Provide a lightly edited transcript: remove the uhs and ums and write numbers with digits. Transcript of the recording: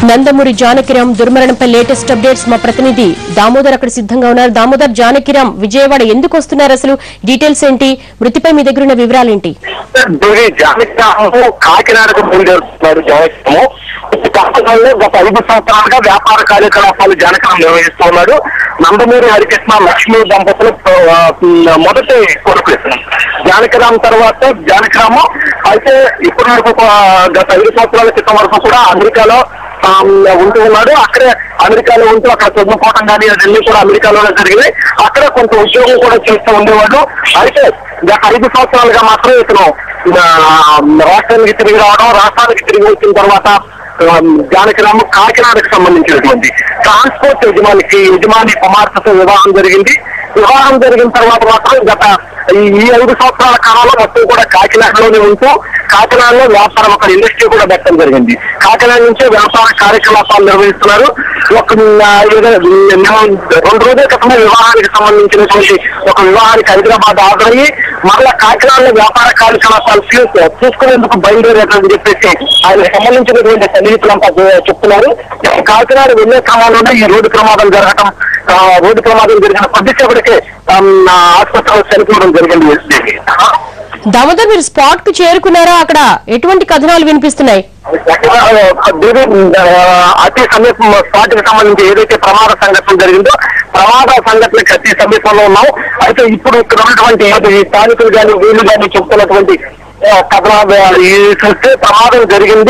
Nandamuri Janakiram దుర్మరణంపై latest updates మా ప్రతినిధి దామోదర్ అక్కడ సిద్ధంగా ఉన్నారు. దామోదర్, జానకిరాం విజయవాడ ఎందుకు వస్తున్నారు, అసలు డీటెయిల్స్ ఏంటి, మృతిపై మీ దగ్గర ఉన్న వివరాలేంటి? కాకినాడకు బయలుదేరుతున్నారు. జానకిరాము గత 5 సంవత్సరాలుగా వ్యాపార కార్యకలాపాలు జానకిరాం నిర్వహిస్తున్నాడు. నందమూరి హరికృష్ణ లక్ష్మీ దంపతులు మొదటి కొడుకు జానకిరాం తర్వాత జానకిరాము. అయితే ఇప్పటి వరకు గత 5 సంవత్సరాల క్రితం వరకు కూడా అమెరికాలో ఉంటూ ఉన్నాడు. అక్కడే అమెరికాలో ఉంటూ అక్కడ చదువుకోవడం కానీ అదన్నీ కూడా అమెరికాలోనే జరిగింది. అక్కడ కొంత ఉద్యోగం కూడా చేస్తూ ఉండేవాడు. అయితే గత 5 సంవత్సరాలుగా మాత్రం ఇతను రాష్ట్రానికి తిరిగి రావడం, రాష్ట్రానికి తిరిగి వచ్చిన తర్వాత జానకిరాము కాకినాడకు సంబంధించినటువంటి ట్రాన్స్పోర్ట్ యజమాని కుమార్తెతో వివాహం జరిగింది. వివాహం జరిగిన తర్వాత మాత్రం గత ఈ 5 సంవత్సరాల కాలంలో మొత్తం కూడా కాకినాడలోనే ఉంటూ కాకినాడలో వ్యాపారం ఒక ఇండస్ట్రీ కూడా పెట్టడం జరిగింది. కాకినాడ నుంచే వ్యాపార కార్యకలాపాలు నిర్వహిస్తున్నారు. 2 రోజుల క్రితమే వివాహానికి సంబంధించినటువంటి ఒక వివాహానికి హైదరాబాద్ ఆదరయ్యి మరలా కాకినాడలో వ్యాపార కార్యకలాపాలు చూసుకునేందుకు బయలుదేరేటని చెప్పేసి ఆయనకు సంబంధించినటువంటి సన్నిహితులంతా చెప్తున్నారు. కాకినాడ వెళ్లే క్రమంలోనే ఈ రోడ్డు ప్రమాదం జరిగిన కొద్దిసేపటికే ఆసుపత్రిలో చనిపోవడం జరిగింది. దామోదర్, మీరు స్పాట్ కు చేరుకున్నారా? అక్కడ ఎటువంటి కథనాలు వినిపిస్తున్నాయి? అతి సమీపం స్పాట్ కి సంబంధించి ఏదైతే ప్రమాద సంఘటన జరిగిందో ప్రమాద సంఘటనకి అతి సమీపంలో ఉన్నాం. అయితే ఇప్పుడు ఇక్కడ ఉన్నటువంటి ఈ స్థానికులు కానీ వీళ్ళు కానీ చెప్తున్నటువంటి కథనాలు చూస్తే ప్రమాదం జరిగిన